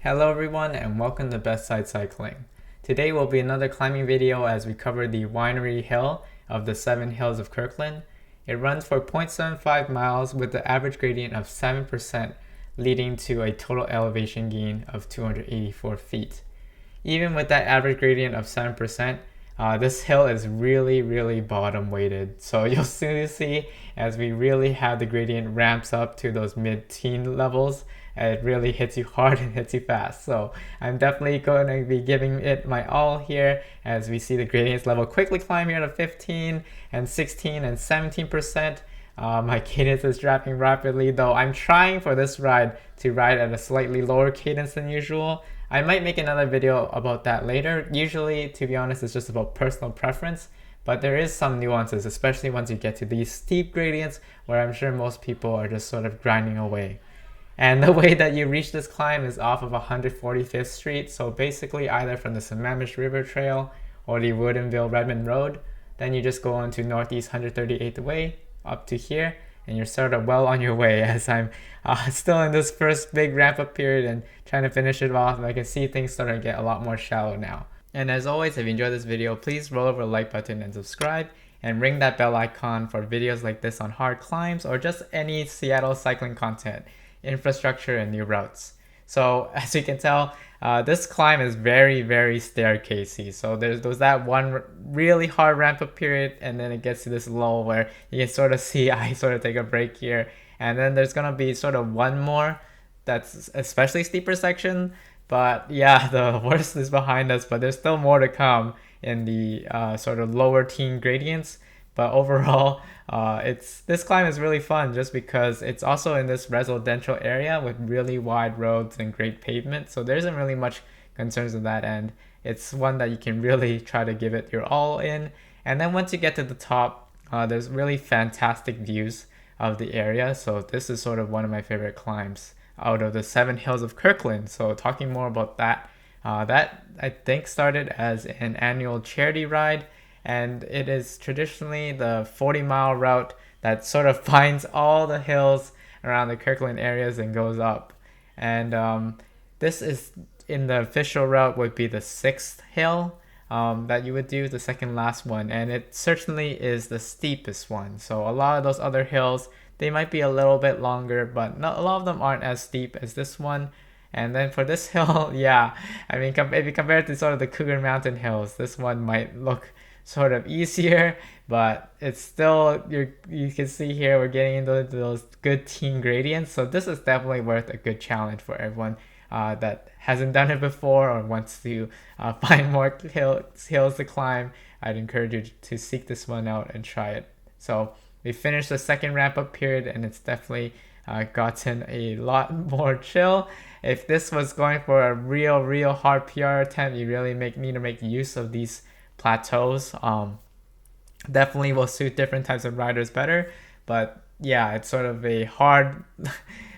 Hello everyone and welcome to Best Side Cycling. Today will be another climbing video as we cover the Winery hill of the 7 Hills of Kirkland. It runs for 0.75 miles with the average gradient of 7%, leading to a total elevation gain of 284 feet. Even with that average gradient of 7%, this hill is really bottom weighted. So you'll soon see as we really have the gradient ramps up to those mid-teen levels, it really hits you hard and hits you fast. So I'm definitely going to be giving it my all here as we see the gradients level quickly climb here to 15 and 16 and 17%. My cadence is dropping rapidly, though I'm trying for this ride to ride at a slightly lower cadence than usual. I might make another video about that later. Usually, to be honest, it's just about personal preference, but there is some nuances, especially once you get to these steep gradients where I'm sure most people are just sort of grinding away. And the way that you reach this climb is off of 145th Street, so basically either from the Sammamish River Trail or the Woodinville Redmond Road. Then you just go on to Northeast 138th Way up to here, and you're sort of well on your way as I'm still in this first big ramp up period and trying to finish it off. And I can see things starting to get a lot more shallow now. And as always, if you enjoyed this video, please roll over the like button and subscribe and ring that bell icon for videos like this on hard climbs or just any Seattle cycling content, infrastructure, and new routes. So as you can tell, this climb is very staircasey. So there's that one really hard ramp up period, and then it gets to this lull where you can sort of see I sort of take a break here, and then there's gonna be sort of one more that's especially steeper section. But yeah, the worst is behind us, but there's still more to come in the sort of lower teen gradients. But overall, this climb is really fun just because it's also in this residential area with really wide roads and great pavement. So there isn't really much concerns on that end. It's one that you can really try to give it your all in. And then once you get to the top, there's really fantastic views of the area. So this is sort of one of my favorite climbs out of the 7 Hills of Kirkland. So talking more about that, that I think started as an annual charity ride, and it is traditionally the 40-mile route that sort of finds all the hills around the Kirkland areas and goes up. And this is in the official route would be the 6th hill that you would do, the second last one, and it certainly is the steepest one. So a lot of those other hills, they might be a little bit longer, but not, a lot of them aren't as steep as this one. And then for this hill, yeah, I mean, if you compare it to sort of the Cougar Mountain hills, this one might look sort of easier, but it's still, you can see here we're getting into those good teen gradients. So this is definitely worth a good challenge for everyone that hasn't done it before or wants to find more hills to climb. I'd encourage you to seek this one out and try it. So we finished the second ramp up period, and it's definitely gotten a lot more chill. If this was going for a real hard PR attempt, you really need to make use of these plateaus. Definitely will suit different types of riders better, but yeah, it's sort of a hard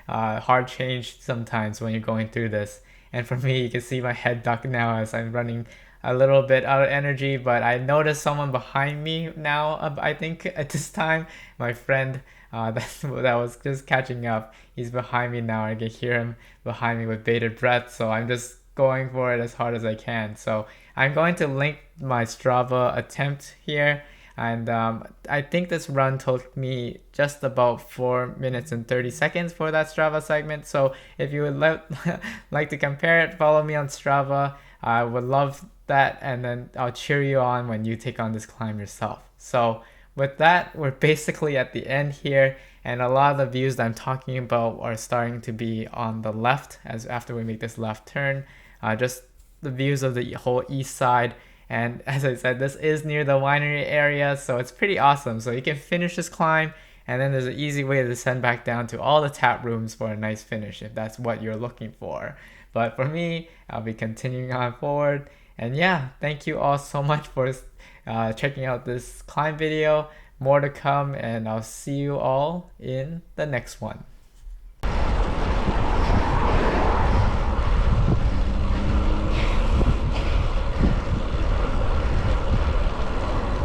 hard change sometimes when you're going through this. And for me, you can see my head duck now as I'm running a little bit out of energy, but I noticed someone behind me now. I think at this time, my friend that was just catching up, he's behind me now. I can hear him behind me with bated breath, so I'm just going for it as hard as I can. So I'm going to link my Strava attempt here, and I think this run took me just about 4 minutes and 30 seconds for that Strava segment. So if you would like to compare it, follow me on Strava. I would love that, and then I'll cheer you on when you take on this climb yourself. So with that, we're basically at the end here, and a lot of the views that I'm talking about are starting to be on the left as after we make this left turn. Just the views of the whole east side, and as I said, this is near the winery area, so it's pretty awesome. So you can finish this climb, and then there's an easy way to descend back down to all the tap rooms for a nice finish if that's what you're looking for. But for me, I'll be continuing on forward. And yeah, thank you all so much for checking out this climb video. More to come, and I'll see you all in the next one.